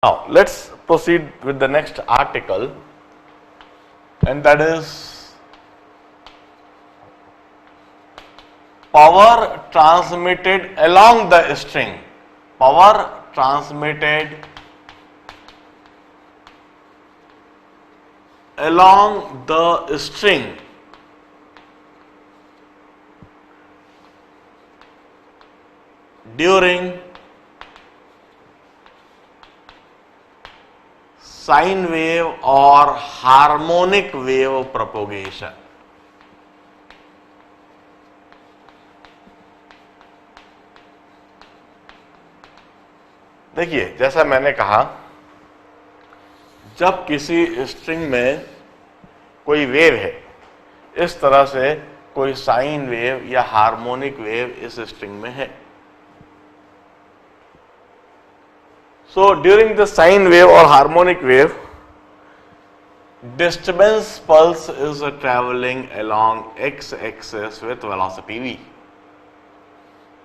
Now let's proceed with the next article, and that is power transmitted along the string. Power transmitted along the string during sine wave or harmonic wave propagation. देखिए, जैसा मैंने कहा, जब किसी string में कोई wave है, इस तरह से कोई साइन वेव या हार्मोनिक वेव इस स्ट्रिंग में है. So during the sine wave or harmonic wave, disturbance pulse is traveling along x-axis with velocity v,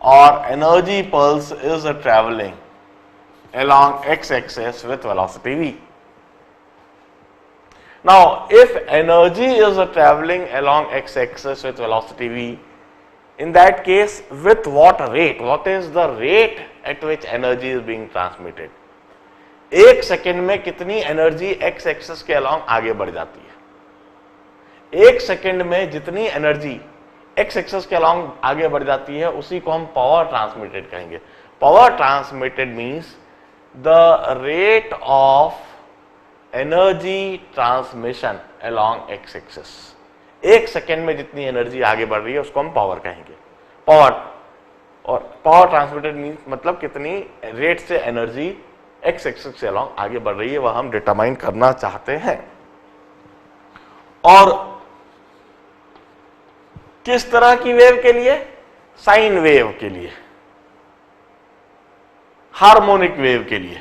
or energy pulse is traveling along x-axis with velocity v. Now, if energy is traveling along x-axis with velocity v, in that case, with what rate? What is the rate at which energy is being transmitted? एक second में कितनी energy x axis के along आगे बढ़ जाती है? एक second में जितनी एनर्जी एक्स एक्सिस के अलॉन्ग आगे बढ़ जाती है, उसी को हम पावर ट्रांसमिटेड कहेंगे. Power transmitted means the rate of energy transmission along x axis. एक सेकेंड में जितनी एनर्जी आगे बढ़ रही है उसको हम पावर कहेंगे. पावर और पावर ट्रांसमिटेड मींस मतलब कितनी रेट से एनर्जी एक्स एक्सिस से अलॉन्ग आगे बढ़ रही है, वह हम डिटरमाइन करना चाहते हैं. और किस तरह की वेव के लिए? साइन वेव के लिए, हार्मोनिक वेव के लिए.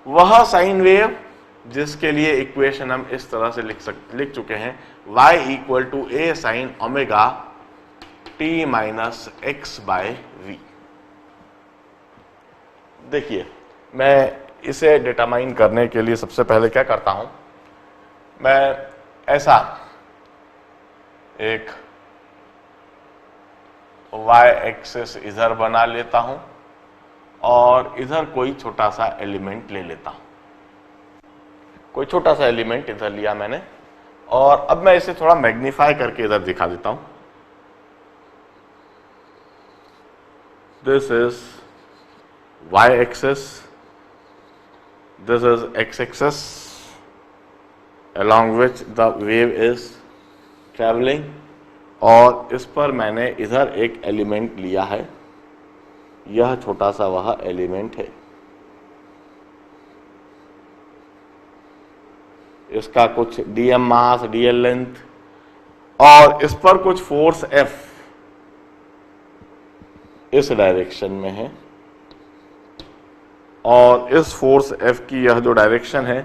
वह साइन वेव जिसके लिए इक्वेशन हम इस तरह से लिख चुके हैं, y equal to A sine omega T minus X by V. देखिए, मैं इसे डिटरमाइन करने के लिए सबसे पहले क्या करता हूं, मैं ऐसा एक y एक्सिस इधर बना लेता हूं और इधर कोई छोटा सा एलिमेंट ले लेता हूं. कोई छोटा सा एलिमेंट इधर लिया मैंने, और अब मैं इसे थोड़ा मैग्नीफाई करके इधर दिखा देता हूं. This is y axis, this is x-axis along which the wave is traveling, और इस पर मैंने इधर एक एलिमेंट लिया है. यह छोटा सा वह एलिमेंट है. इसका कुछ dm मास, dl लेंथ, और इस पर कुछ फोर्स F इस डायरेक्शन में है, और इस फोर्स F की यह जो डायरेक्शन है,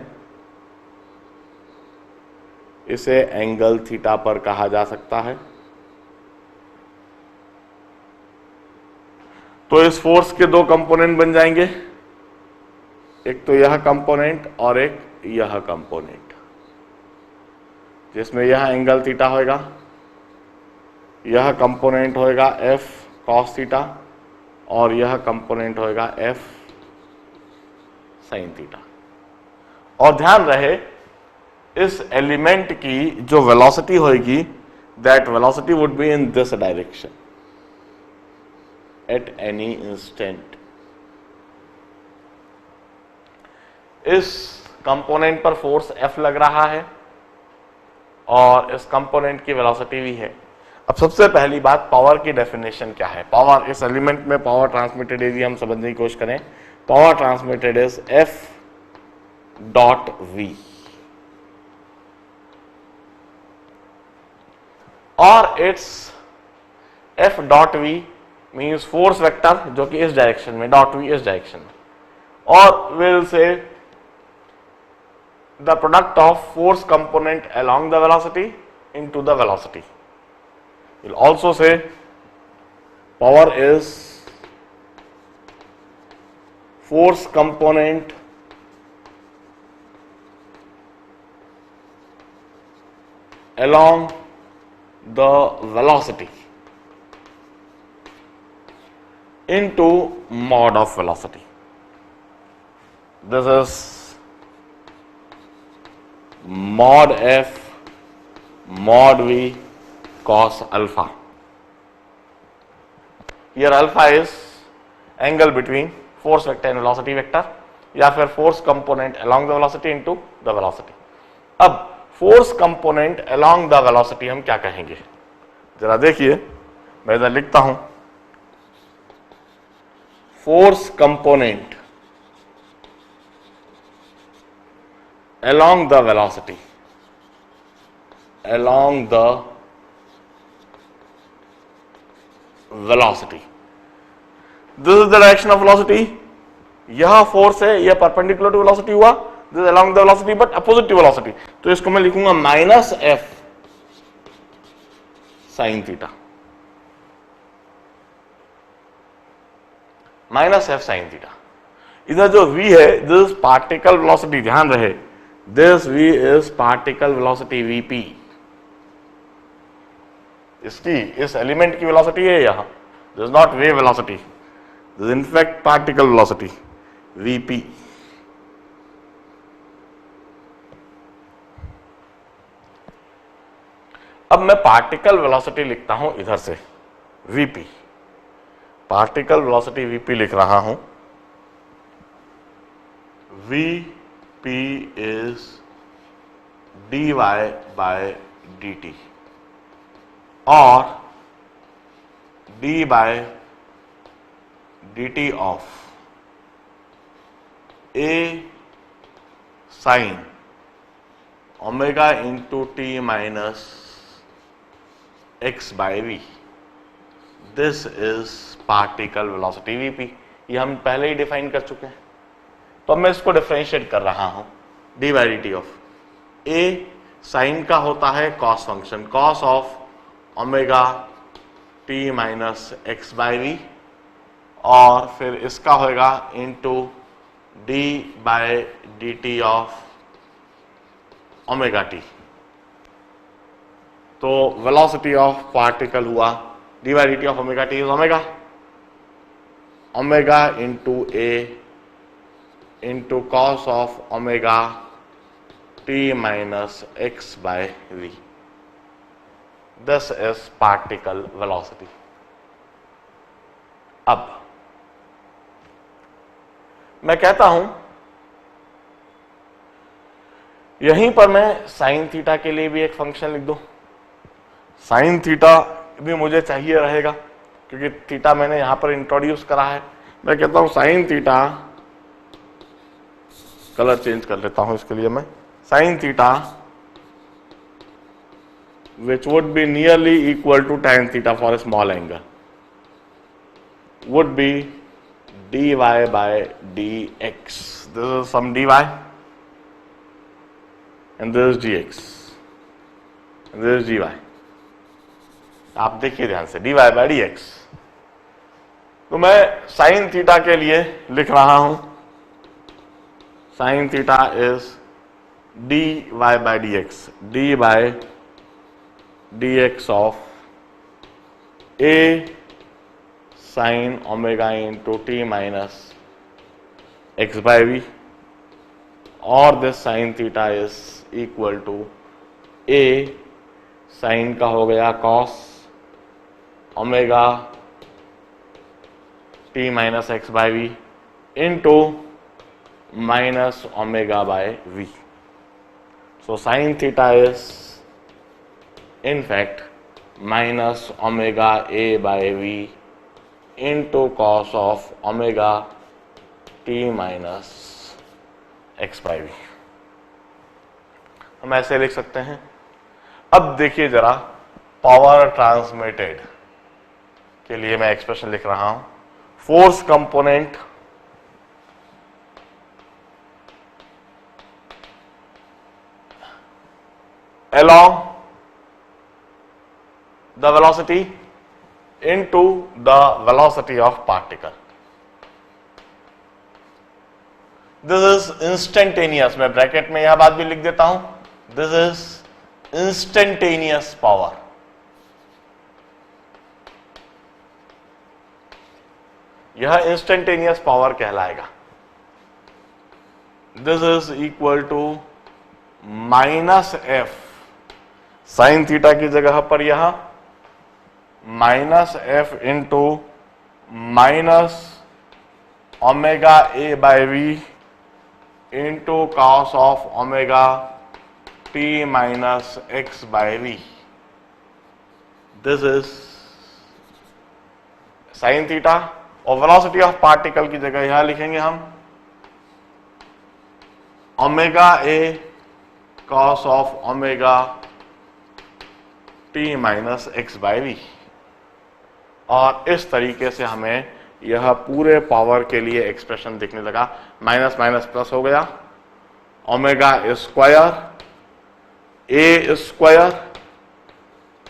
इसे एंगल थीटा पर कहा जा सकता है. तो इस फोर्स के दो कंपोनेंट बन जाएंगे, एक तो यह कंपोनेंट और एक यह कंपोनेंट, जिसमें यह एंगल थीटा होगा. यह कंपोनेंट होगा F cos थीटा, और यह कंपोनेंट होगा F sin थीटा. और ध्यान रहे, इस एलिमेंट की जो वेलोसिटी होगी, that velocity would be in this direction at any instant. इस कंपोनेंट पर फोर्स F लग रहा है और इस कंपोनेंट की वेलोसिटी भी है. अब सबसे पहली बात, पावर की डेफिनेशन क्या है? पावर, इस एलिमेंट में पावर ट्रांसमिटेड यदि हम समझने की कोशिश करें, power transmitted is F dot V, और it's F dot V means force vector जो कि इस डायरेक्शन में, डॉट V इस डायरेक्शन में, और will say the product of force component along the velocity into the velocity. We'll also say power is force component along the velocity into mod of velocity. This is mod f mod v cos alpha. Here alpha is angle between force vector and velocity vector, या फिर force component along the velocity into the velocity. अब force component along the velocity हम क्या कहेंगे, जरा देखिए, मैं इधर लिखता हूं, force component along the velocity, along the velocity. This is the direction of velocity. यह फोर्स है, यह परपेंडिकुलर टू वेलोसिटी हुआ, this along the velocity but opposite to velocity, तो इसको मैं लिखूंगा minus F sine theta, minus F sine theta. इधर जो v है, दिस पार्टिकल वेलोसिटी, ध्यान रहे, this v is particle velocity vp. इसकी, इस एलिमेंट की वेलोसिटी है यहां, this is not wave velocity, this is in fact particle velocity Vp. अब मैं पार्टिकल वेलोसिटी लिखता हूं इधर से Vp, पार्टिकल वेलोसिटी Vp लिख रहा हूं. Vp is dy by dt और d by dt of a sin omega into t minus x by v. This is particle velocity Vp. ये हम पहले ही डिफाइन कर चुके हैं, तो अब मैं इसको डिफरेंशिएट कर रहा हूं. d by dt of a sin का होता है cos function, cos of omega t minus x by v, और फिर इसका होगा into d by dt of omega t. तो वेलोसिटी ऑफ पार्टिकल हुआ d by dt of omega t is omega, omega into a into cos of omega t minus x by v. This is particle velocity. अब मैं कहता हूं, यहीं पर मैं sine theta के लिए भी एक फंक्शन लिख दूं. साइन थीटा भी मुझे चाहिए रहेगा, क्योंकि थीटा मैंने यहां पर इंट्रोड्यूस करा है. मैं कहता हूं साइन थीटा, कलर चेंज कर लेता हूं इसके लिए मैं, sine theta which would be nearly equal to tan theta for a small angle would be dy by dx. This is some dy and this is dx and this is dy. आप देखिए ध्यान से, dy by dx. तो मैं sine theta के लिए लिख रहा हूं, sine theta is dy by dx, d by dx of a sin omega into t minus x by v, और this sin theta is equal to a sin का हो गया cos omega t minus x by v into minus omega by v. So sin theta is in fact minus omega a by v into cos of omega t minus x by v. हम ऐसे लिख सकते हैं. अब देखिए जरा, power transmitted के लिए मैं एक्सप्रेशन लिख रहा हूं. Force component along the velocity into the velocity of particle. This is instantaneous. मैं ब्रैकेट में यह बात भी लिख देता हूं. This is इंस्टेंटेनियस पावर, यह इंस्टेंटेनियस पावर कहलाएगा। This is equal to minus F, sine theta की जगह पर यह minus F into minus omega A by V into cos of omega T minus X by V. This is sine theta, और velocity of particle की जगह यहां लिखेंगे हम omega A cos of omega T minus X by V. और इस तरीके से हमें यह पूरे पावर के लिए एक्सप्रेशन दिखने लगा। माइनस माइनस प्लस हो गया, omega square A square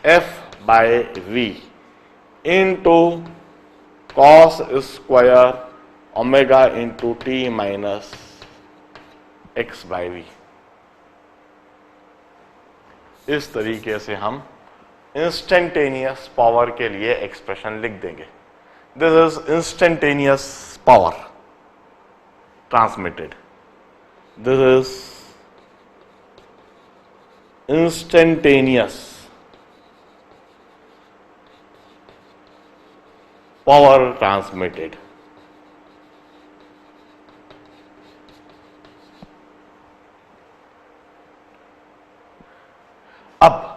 F by V into cos square omega into T minus X by V. इस तरीके से हम इंस्टेंटेनियस पावर के लिए एक्सप्रेशन लिख देंगे। This is instantaneous power transmitted, this is instantaneous power transmitted. अब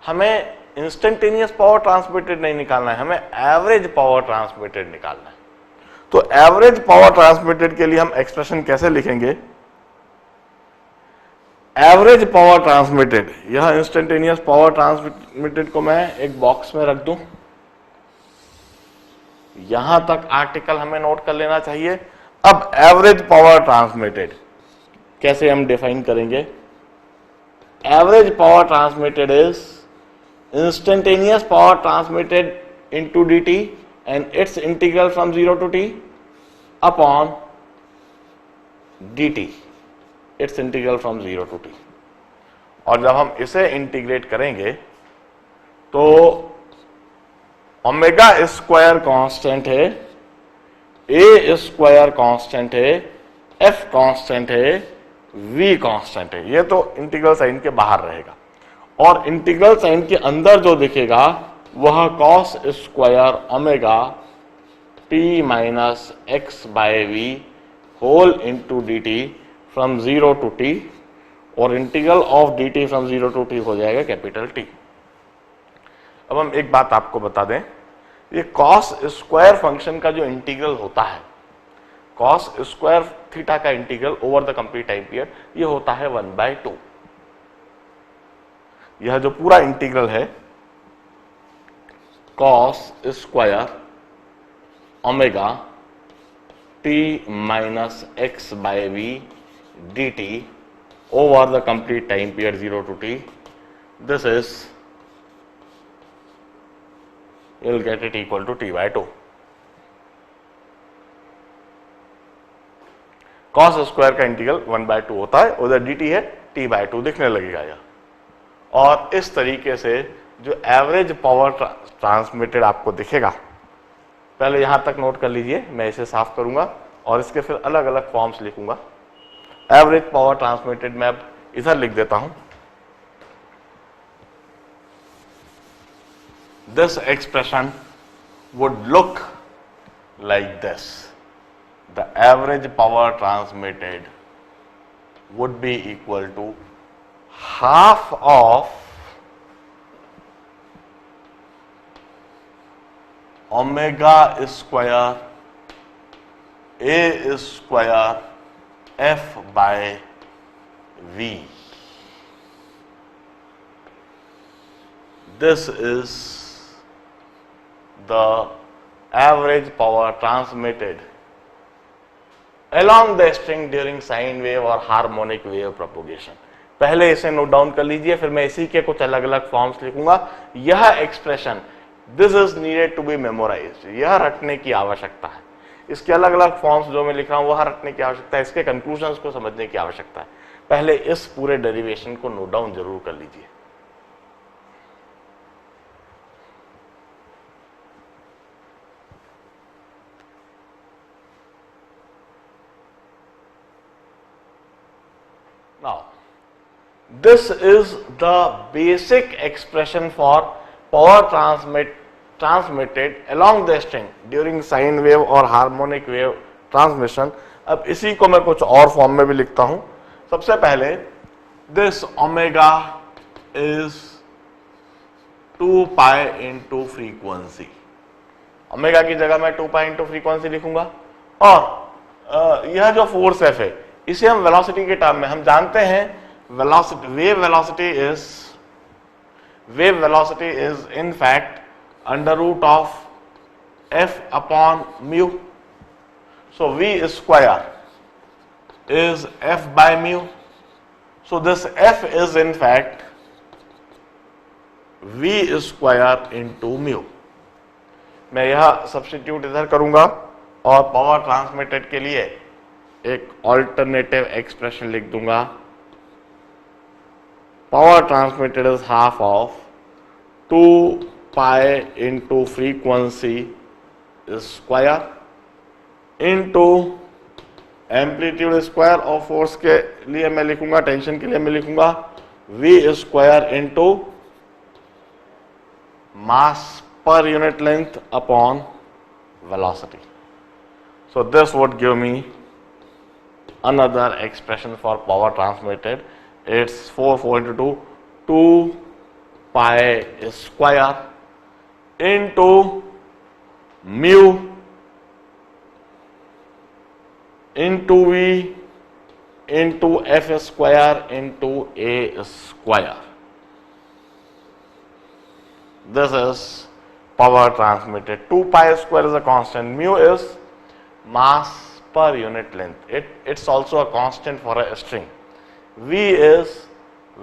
हमें इंस्टेंटेनियस पावर ट्रांसमिटेड नहीं निकालना है, हमें एवरेज पावर ट्रांसमिटेड निकालना है। तो एवरेज पावर ट्रांसमिटेड के लिए हम एक्सप्रेशन कैसे लिखेंगे? एवरेज पावर ट्रांसमिटेड, यह इंस्टेंटेनियस पावर ट्रांसमिटेड को मैं एक बॉक्स में रख दूं, यहां तक आर्टिकल हमें नोट कर लेना चाहिए। अब एवरेज पावर ट्रांसमिटेड कैसे हम डिफाइन करेंगे? Average power transmitted is instantaneous power transmitted into dt and its integral from 0 to t upon dt, its integral from 0 to t। और जब हम इसे इंटीग्रेट करेंगे तो ओमेगा स्क्वायर कांस्टेंट है, ए स्क्वायर कांस्टेंट है, एफ कांस्टेंट है, वी कांस्टेंट है। ये तो इंटीग्रल साइन के बाहर रहेगा, और इंटीग्रल साइन के अंदर जो दिखेगा वह cos square omega T minus X by V whole into D T from 0 to T, और integral of D T from 0 to T हो जाएगा कैपिटल टी। अब हम एक बात आपको बता दें, ये कॉस स्क्वायर फंक्शन का जो इंटीग्रल होता है, कॉस स्क्वायर थीटा का integral over the complete time period, ये होता है 1/2। यह जो पूरा इंटीग्रल है cos square omega T minus X by V D T over the complete time period 0 to t, this is, you will get it equal to t/2। Cos square का integral 1/2 होता है, उधर dt है t/2 दिखने लगेगा यह। और इस तरीके से जो एवरेज पावर ट्रांसमिटेड आपको दिखेगा, पहले यहां तक नोट कर लीजिए, मैं इसे साफ करूंगा और इसके फिर अलग अलग फॉर्म्स लिखूंगा। एवरेज पावर ट्रांसमिटेड मैं अब इधर लिख देता हूं। This expression would look like this, the average power transmitted would be equal to half of omega square a square f by v। This is the average power transmitted along the string during sine wave or harmonic wave propagation। पहले इसे note down कर लीजिए, फिर मैं इसी के कुछ अलग अलग फॉर्म्स लिखूंगा। यह expression, this is needed to be memorised, यह रटने की आवश्यकता है। इसके अलग अलग फॉर्म्स जो मैं लिख रहा हूं वह रटने की आवश्यकता है, इसके कंक्लूजन्स को समझने की आवश्यकता है। पहले इस पूरे डेरिवेशन को नोट डाउन जरूर कर लीजिए। Now, this is the basic expression for power transmitted along the string during sine wave और harmonic wave transmission। अब इसी को मैं कुछ और फॉर्म में भी लिखता हूं। सबसे पहले this omega is 2 pi into frequency। Omega की जगह मैं 2 pi into frequency लिखूंगा। और यह जो फोर्स एफ है इसे हम वेलोसिटी के टर्म में हम जानते हैं velocity wave velocity is in fact under root of F upon mu. So V square is F by mu. So this F is in fact V square into mu. मैं यह substitute इधर करूंगा और power transmitted के लिए एक alternative expression लिख दूंगा। Power transmitted is half of 2 pi into frequency square into amplitude square. और फोर्स के लिए मैं लिखूंगा, टेंशन के लिए मैं लिखूंगा v square into mass per unit length upon velocity. So this would give me another expression for power transmitted. It's 4 into 2 pi square into mu into v into f square into a square. This is power transmitted. 2 pi square is a constant. Mu is mass per unit length. It's also a constant for a string. V is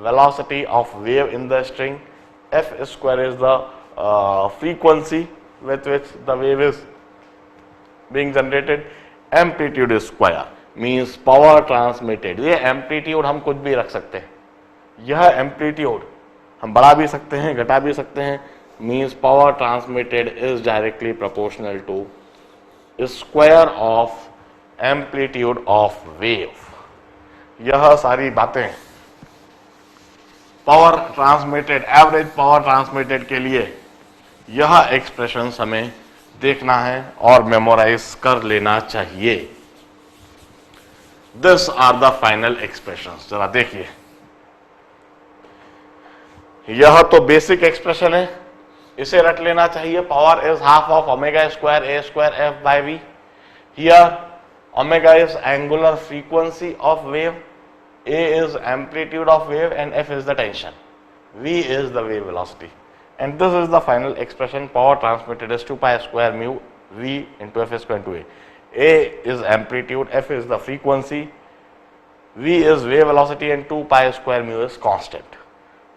velocity of wave in the string. F square is the frequency with which the wave is being generated. Amplitude square means power transmitted. ये amplitude हम कुछ भी रख सकते हैं। यह amplitude हम बढ़ा भी सकते हैं, घटा भी सकते हैं। Means power transmitted is directly proportional to square of amplitude of wave. यह सारी बातें power transmitted, average power transmitted के लिए यह एक्सप्रेशंस हमें देखना है और मेमोराइज कर लेना चाहिए। This are the final expressions. जरा देखिए, यह तो बेसिक एक्सप्रेशन है, इसे रट लेना चाहिए। Power is half of omega square A square F by V. Here omega is angular frequency of wave, a is amplitude of wave, and f is the tension, v is the wave velocity. And this is the final expression. Power transmitted is 2 pi square mu v into f square into a. A is amplitude, f is the frequency, v is wave velocity, and 2 pi square mu is constant.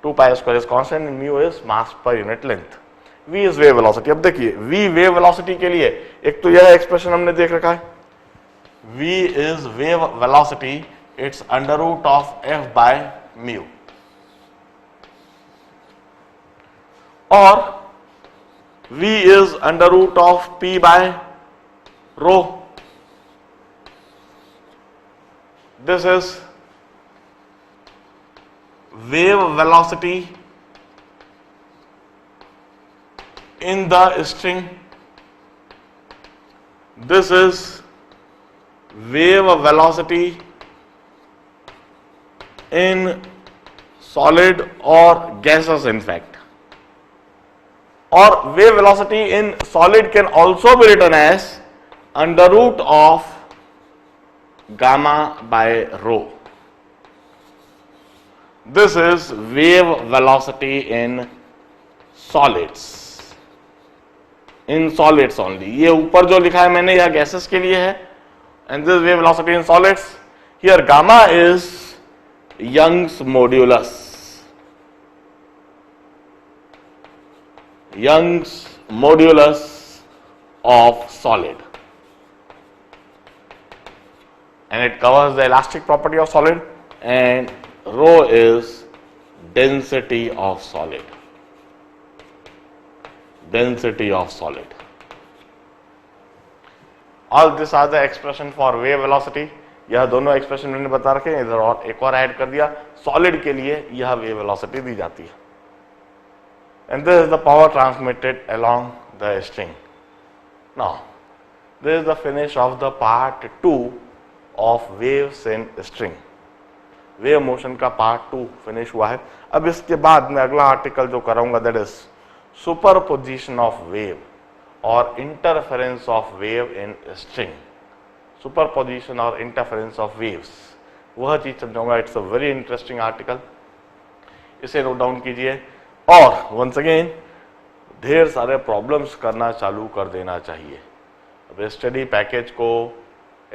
2 pi square is constant and mu is mass per unit length. v is wave velocity. अब देखिए, v wave velocity के लिए एक तो यह expression हमने देख रखा है, v is wave velocity, it's under root of f by mu. और v is under root of p by rho. This is wave velocity in the string. This is wave velocity in solid or gases in fact. Or wave velocity in solid can also be written as under root of gamma by rho. This is wave velocity in solids. In solids only. ये ऊपर जो लिखा है मैंने यह gases के लिए है। And this wave velocity in solids. Here gamma is Young's modulus. Young's modulus of solid. And it covers the elastic property of solid and rho is density of solid. Density of solid. All these are the expression for wave velocity. यह दोनों expression मैंने बता रखे हैं, इधर और एक और ऐड कर दिया. सॉलिड के लिए यह वेव वेलोसिटी दी जाती है. And this is the power transmitted along the string. Now, this is the finish of the part 2 of waves in string. Wave motion का पार्ट 2 फिनिश हुआ है. अब इसके बाद मैं अगला आर्टिकल जो कराऊंगा that is superposition of wave और interference of wave in string. Superposition और इंटरफेरेंस ऑफ वेव्स, वह चीज समझाऊंगा. It's a very interesting article, इसे नोट डाउन कीजिए. और वंस अगेन ढेर सारे प्रॉब्लम्स करना चालू कर देना चाहिए. अब स्टडी पैकेज को,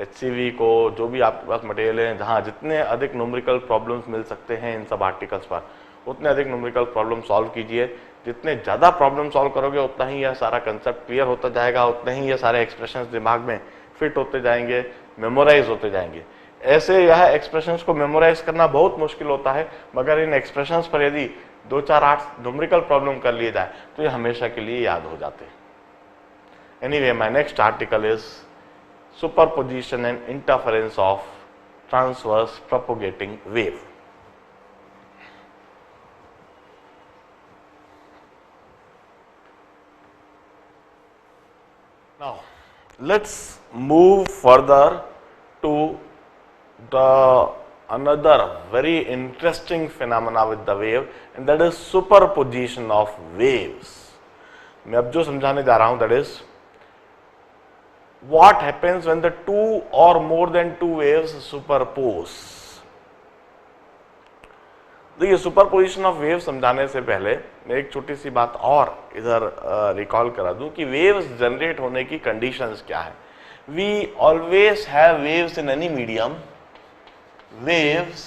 HCV को, जो भी आपके पास मटेरियल है, जहाँ जितने अधिक न्यूमेरिकल प्रॉब्लम्स मिल सकते हैं इन सब आर्टिकल्स पर, उतने अधिक न्यूमेरिकल प्रॉब्लम सॉल्व कीजिए. जितने ज़्यादा प्रॉब्लम सॉल्व करोगे उतना ही यह सारा कंसेप्ट क्लियर होता जाएगा, उतने ही यह सारे एक्सप्रेशंस दिमाग में फिट होते जाएंगे, मेमोराइज होते जाएंगे. ऐसे यह एक्सप्रेशंस को मेमोराइज करना बहुत मुश्किल होता है, मगर इन एक्सप्रेशंस पर यदि 2-4-8 न्यूमेरिकल प्रॉब्लम कर लिए जाए तो ये हमेशा के लिए याद हो जाते हैं. Anyway, my next article is superposition and interference of transverse propagating wave. Now, let's move further to the another very interesting phenomena with the wave, and that is superposition of waves. मैं अब जो समझाने जा रहा हूं that is what happens when the two or more than two waves superpose. देखिए, superposition of wave समझाने से पहले मैं एक छोटी सी बात और इधर रिकॉल करा दूं कि वेव्स जनरेट होने की कंडीशंस क्या है. We always have waves in any medium. Waves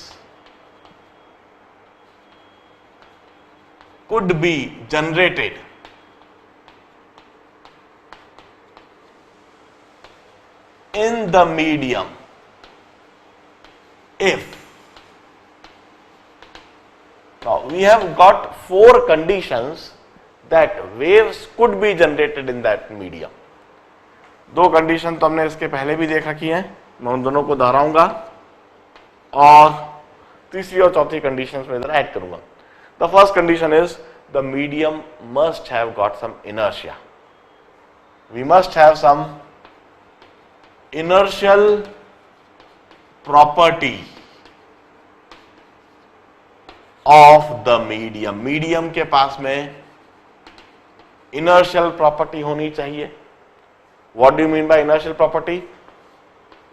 could be generated in the medium if, now we have got 4 conditions that waves could be generated in that medium. 2 condition तो हमने इसके पहले भी देख रखी हैं, मैं उन दोनों को दोहराऊंगा और तीसरी और चौथी कंडीशंस में इधर ऐड करूंगा. The first condition is the medium must have got some inertia. We must have some inertial property of the medium. Medium के पास में inertial property होनी चाहिए. What do you mean by inertial property?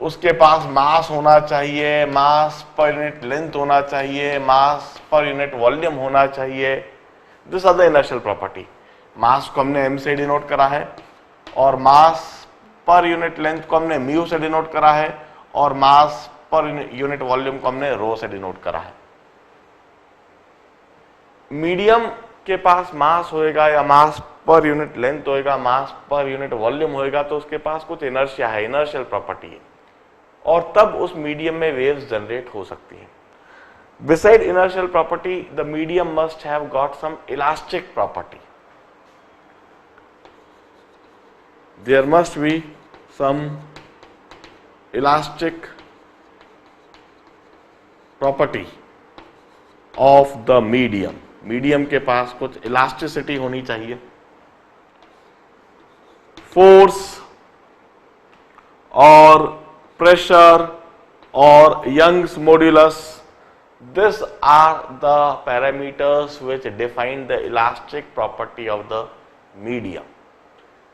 उसके पास मास होना चाहिए, मास per unit length होना चाहिए, मास पर यूनिट वॉल्यूम होना चाहिए. This are the inertial property. Mass को हमने m से डिनोट करा है और मास पर यूनिट लेंथ को हमने म्यू से डिनोट करा है और मास पर यूनिट वॉल्यूम को हमने रो से डिनोट करा है. मीडियम के पास मास होएगा या मास पर यूनिट लेंथ होएगा, मास पर यूनिट वॉल्यूम होएगा, तो उसके पास कुछ इनर्शिया है, इनर्शियल प्रॉपर्टी है, और तब उस मीडियम में वेव्स जनरेट हो सकती है. Beside inertial property, the medium must have got some elastic property. There must be some elastic property of the medium. Medium के पास कुछ इलास्टिसिटी होनी चाहिए. फोर्स और प्रेशर और Young's modulus, this are the parameters which define the elastic property of the medium.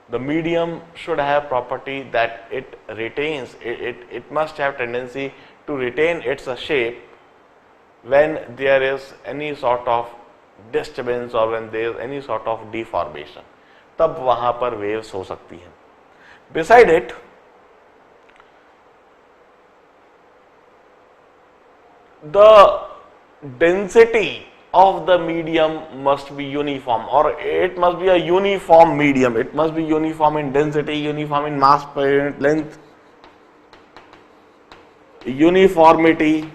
The medium should have property that it retains, it must have tendency to retain its shape when there is any sort of disturbance or when there is any sort of deformation. तब वहां पर waves हो सकती हैं. Beside it, the density of the medium must be uniform, or it must be a uniform medium. It must be uniform in density, uniform in mass per unit length, uniformity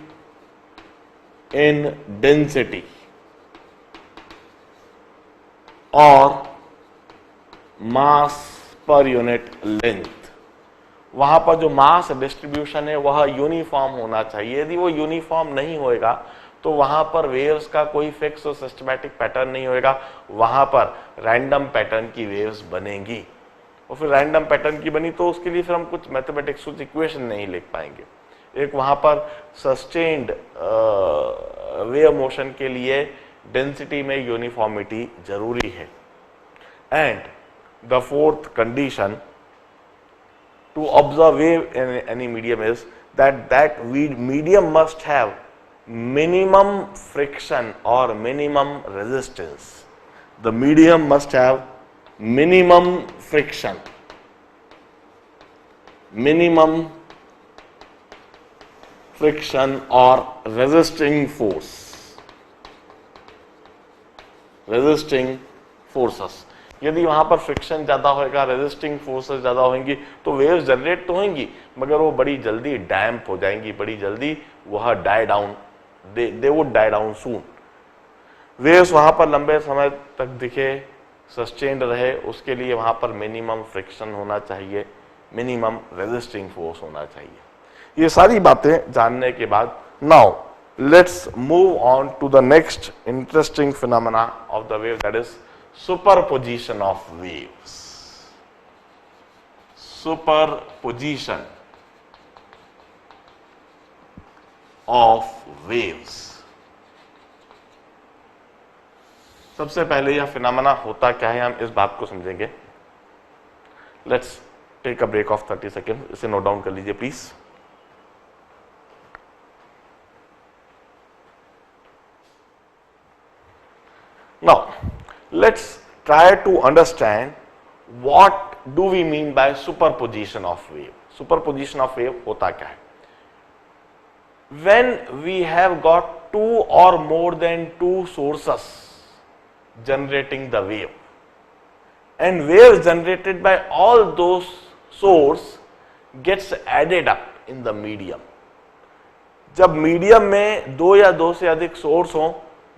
in density or mass per unit length। वहां पर जो mass distribution है वह uniform होना चाहिए। यदि वो uniform नहीं होएगा तो वहां पर वेव्स का कोई फिक्स और सिस्टमैटिक पैटर्न नहीं होएगा, वहां पर रैंडम पैटर्न की वेव्स बनेंगी। और फिर रैंडम पैटर्न की बनी तो उसके लिए फिर हम कुछ मैथमेटिक्स, कुछ इक्वेशन नहीं लिख पाएंगे। एक वहां पर सस्टेन्ड वेव मोशन के लिए डेंसिटी में यूनिफॉर्मिटी जरूरी है। And the fourth condition to observe wave in any medium is that medium must have minimum friction or minimum resistance. The medium must have minimum friction, or resisting forces। यदि वहां पर friction ज्यादा होगा, resisting forces ज्यादा होंगी तो waves generate तो होंगी मगर वो बड़ी जल्दी डैम्प हो जाएंगी, बड़ी जल्दी वह die down, they would die down soon. Waves वहां पर लंबे समय तक दिखे, सस्टेन्ड रहे, उसके लिए वहां पर मिनिमम फ्रिक्शन होना चाहिए, मिनिमम रेजिस्टिंग फोर्स होना चाहिए। ये सारी बातें जानने के बाद now let's move on to the next interesting phenomena of the wave, that is superposition of waves। Superposition of waves। सबसे पहले यह फिनोमेना होता क्या है, हम इस बात को समझेंगे। Let's take a break of 30 second, इसे नोट डाउन कर लीजिए please. Now let's try to understand what do we mean by superposition of wave। superposition of wave होता क्या है? When we have got two or more than two sources generating the wave and waves generated by all those source gets added up in the medium। जब medium में दो या दो से अधिक सोर्स हो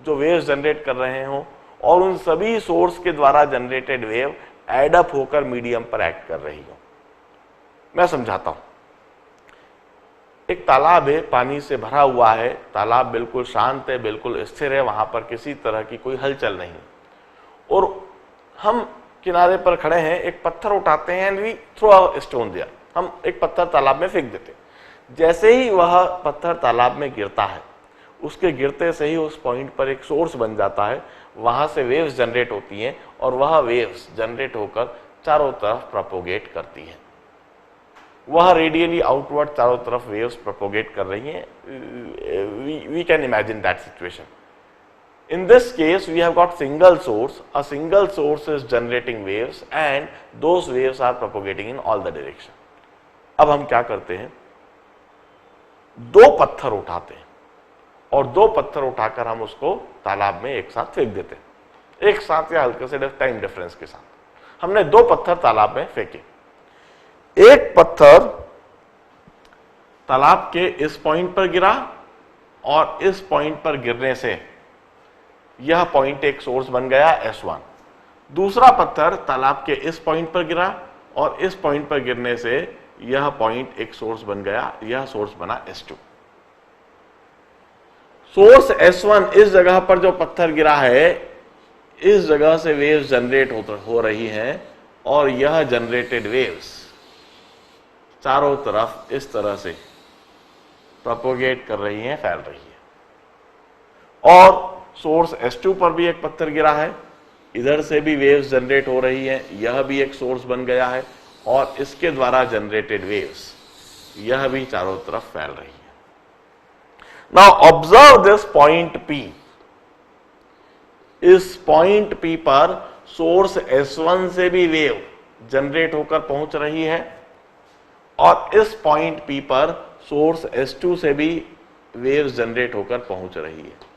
जो वेव्स जनरेट कर रहे हों और उन सभी सोर्स के द्वारा जनरेटेड वेव एड अप होकर मीडियम पर एक्ट कर रही हो। मैं समझाता हूं। एक तालाब है, पानी से भरा हुआ है, तालाब बिल्कुल शांत है, बिल्कुल स्थिर है, वहां पर किसी तरह की कोई हलचल नहीं। और हम किनारे पर खड़े हैं, एक पत्थर उठाते हैं and we throw a stone there. हम एक पत्थर तालाब में फेंक देते हैं। जैसे ही वह पत्थर तालाब में गिरता है, उसके गिरते से ही उस पॉइंट पर एक सोर्स बन जाता है, वहां से वेव्स जनरेट होती हैं और वह वेव्स जनरेट होकर चारों तरफ प्रोपोगेट करती हैं। वह रेडियली आउटवर्ड चारों तरफ वेव्स प्रोपोगेट कर रही हैं। We can imagine that situation. In this case we have got single source, a single source is generating waves and those waves are propagating in all the direction। अब हम क्या करते हैं, दो पत्थर उठाते हैं और दो पत्थर उठाकर हम उसको तालाब में एक साथ फेंक देते हैं, एक साथ या हल्के से टाइम डिफरेंस के साथ। हमने दो पत्थर तालाब में फेंके, एक पत्थर तालाब के इस पॉइंट पर गिरा और इस पॉइंट पर गिरने से यह पॉइंट एक सोर्स बन गया S1। दूसरा पत्थर तालाब के इस पॉइंट पर गिरा और इस पॉइंट पर गिरने से यह पॉइंट एक सोर्स बन गया, यह सोर्स बना S2। सोर्स S1 इस जगह पर जो पत्थर गिरा है, इस जगह से वेव्स जनरेट हो रही हैं और यह जनरेटेड वेव्स चारों तरफ इस तरह से प्रोपोगेट कर रही हैं, फैल रही है। और सोर्स S2 पर भी एक पत्थर गिरा है, इधर से भी वेव्स जनरेट हो रही हैं, यह भी एक सोर्स बन गया है और इसके द्वारा जनरेटेड वेव्स यह भी चारों तरफ फैल रही है। Now observe this point P। इस पॉइंट P पर सोर्स S1 से भी वेव जनरेट होकर पहुंच रही है और इस पॉइंट P पर सोर्स S2 से भी वेव्स जनरेट होकर पहुंच रही है।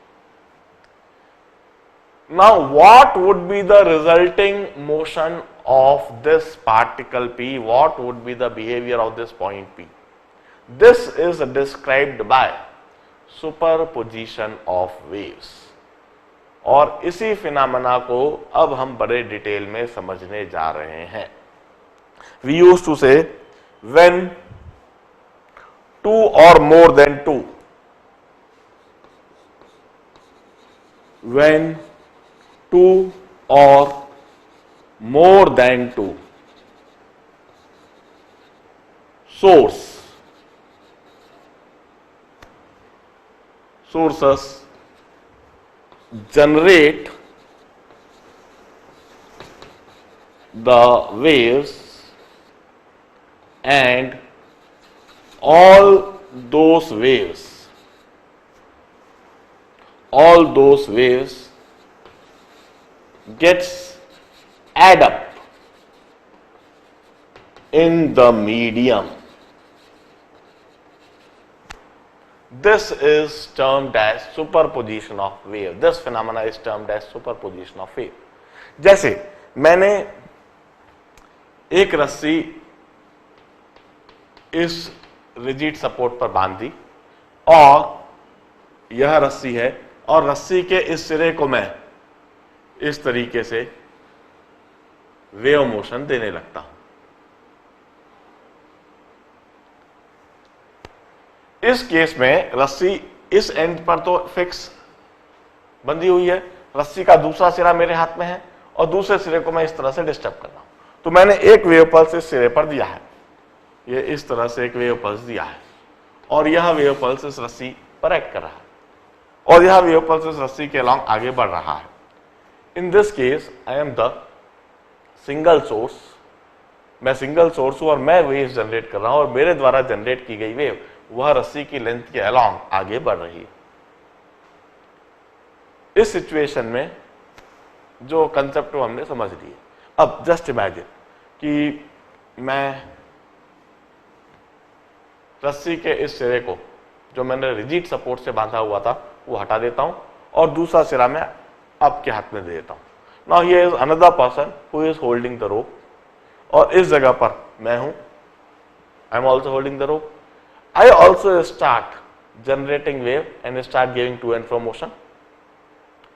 Now what would be the resulting motion of this particle P? What would be the behavior of this point P? This is described by superposition of waves. और इसी phenomena को अब हम बड़े डिटेल में समझने जा रहे हैं। We used to say when two और more than two, when two और more than two sources generate the waves, and all those waves gets add up in the medium. This is termed as superposition of wave. This phenomena is termed as superposition of wave. जैसे मैंने एक रस्सी इस rigid support पर बांध दी और यह रस्सी है, और रस्सी के इस सिरे को मैं इस तरीके से वेव मोशन देने लगता हूं। इस केस में रस्सी इस एंड पर तो फिक्स बंधी हुई है, रस्सी का दूसरा सिरा मेरे हाथ में है और दूसरे सिरे को मैं इस तरह से डिस्टर्ब कर रहा हूं। तो मैंने एक वेव पल्स इस सिरे पर दिया है, ये इस तरह से एक वेव पल्स दिया है, और यह वेव पल्स इस रस्सी पर एक्ट कर रहा है, और यह वेव पल्स इस रस्सी के अलॉन्ग आगे बढ़ रहा है। In this case I am the single source, मैं सिंगल सोर्स हूं और मैं वेव जनरेट कर रहा हूं, और मेरे द्वारा जनरेट की गई वेव वह रस्सी की लेंथ के अलॉन्ग आगे बढ़ रही है। इस सिचुएशन में जो कंसेप्ट को हमने समझ लिए। अब जस्ट इमेजिन कि मैं रस्सी के इस सिरे को जो मैंने रिजिड सपोर्ट से बांधा हुआ था वो हटा देता हूं और दूसरा सिरा मैं आपके हाथ में दे देता हूं। Now here is another person who is holding the rope, और इस जगह पर मैं हूं, I am also holding the rope. I also start generating wave and start giving to and fro motion,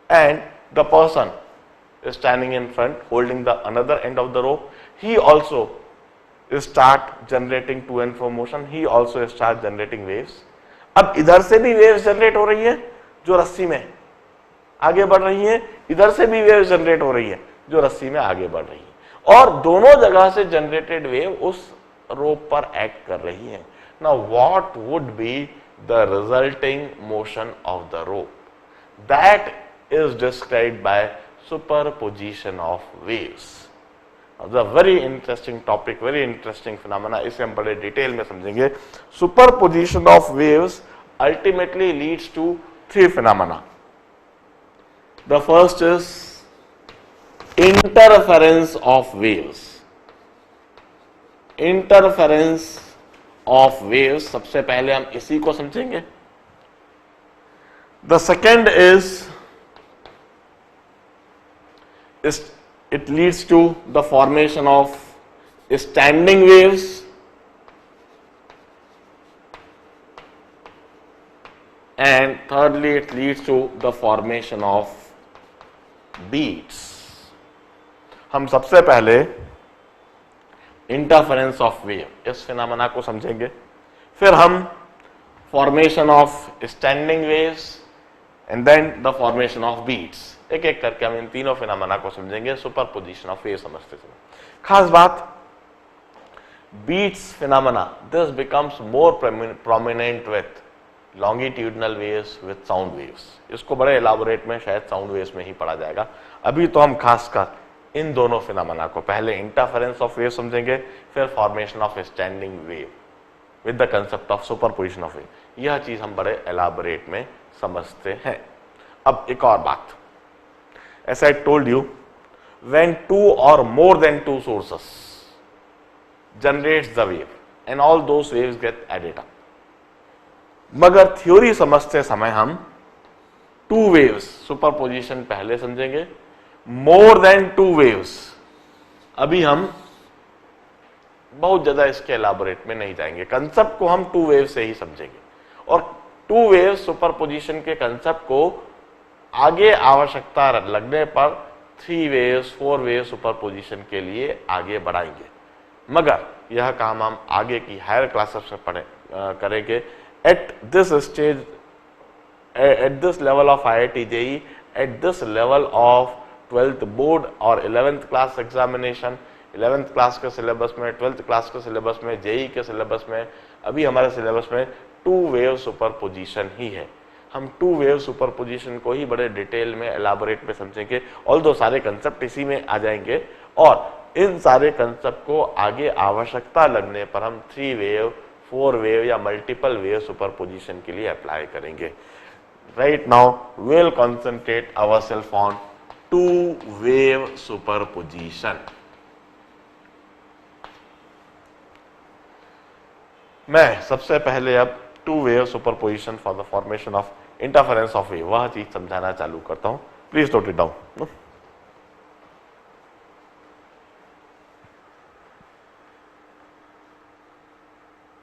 and the person is standing in front holding the another end of the rope. He also start generating to and fro motion. He also start generating waves. अब इधर से भी waves generate हो रही है जो रस्सी में आगे बढ़ रही है, इधर से भी waves generate हो रही है जो रस्सी में आगे बढ़ रही है, और दोनों जगह से generated wave उस रोप पर एक्ट कर रही है। Now what would be the resulting motion of the rope? That is described by superposition of waves. The very interesting topic, very interesting phenomena, इसे हम बड़े डिटेल में समझेंगे। Superposition of waves ultimately leads to three phenomena. The first is interference of waves. Interference of waves, सबसे पहले हम इसी को समझेंगे। The second is it leads to the formation of standing waves, and thirdly it leads to the formation of beats. हम सबसे पहले interference of wave इस फिनोमेना को समझेंगे, फिर हम formation of standing waves and then the formation of beats. एक एक करके हम इन तीनों फिनोमेना को समझेंगे सुपरपोजिशन ऑफ वेव समझते समय। खास बात, beats phenomena this becomes more prominent with longitudinal waves with sound waves. इसको बड़े एलाबोरेट में शायद साउंड वेव्स में ही पढ़ा जाएगा। अभी तो हम खासकर इन दोनों फिनोमेना को, पहले इंटरफेरेंस ऑफ वेव समझेंगे, फिर formation of standing wave with the concept of superposition of wave. यह चीज हम बड़े एलाबोरेट में समझते हैं। अब एक और बात, as I told you, when two और more than two sources generates the wave and all those waves get added up. मगर थ्योरी समझते समय हम टू वेव्स सुपरपोजिशन पहले समझेंगे, मोर देन टू वेव्स अभी हम बहुत ज्यादा इसके एलाबोरेट में नहीं जाएंगे। कंसेप्ट को हम टू वेव से ही समझेंगे, और टू वेव सुपरपोजिशन के कंसेप्ट को आगे आवश्यकता लगने पर 3 वेव्स 4 वेव सुपरपोजिशन के लिए आगे बढ़ाएंगे, मगर यह काम हम आगे की हायर क्लासेस में करेंगे। At this stage, at this level of IIT JEE, at this level of 12th board और 11th class examination, 11th class के सिलेबस में, 12th क्लास के सिलेबस में, जेई के सिलेबस में, अभी हमारे सिलेबस में 2 वेव सुपरपोजिशन ही है। हम 2 वेव सुपरपोजिशन को ही बड़े डिटेल में एलाबोरेट में समझेंगे, ऑल्दो सारे कंसेप्ट इसी में आ जाएंगे और इन सारे कंसेप्ट को आगे आवश्यकता लगने पर हम 3 वेव 4 वेव या मल्टीपल वेव सुपरपोजिशन के लिए अप्लाई करेंगे। Right now we'll concentrate ourselves on 2 wave superposition. मैं सबसे पहले अब 2 wave superposition for the formation of interference of wave वह चीज समझाना चालू करता हूं। Please note it down.